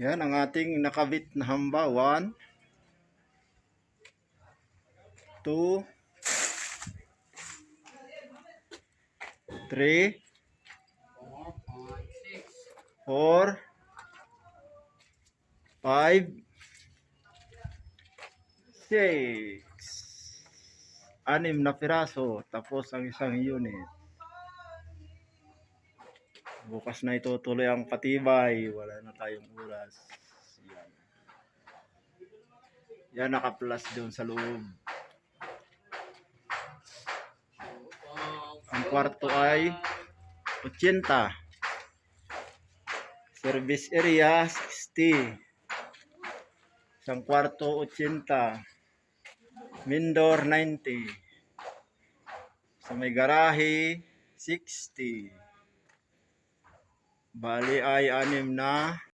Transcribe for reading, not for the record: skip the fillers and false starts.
Yan ang ating nakabit na hamba. 1, 2, 3, 4, 5, 6. 6 na piraso. Tapos ang isang unit. Bukas na itutuloy ang patibay. Wala na tayong oras. Yan. Yan naka-plus doon sa loob. Ang kwarto ay 80. Service area 60. Isang kwarto 80. Mindor 90. Sa may garahe 60. Bali ay 6 na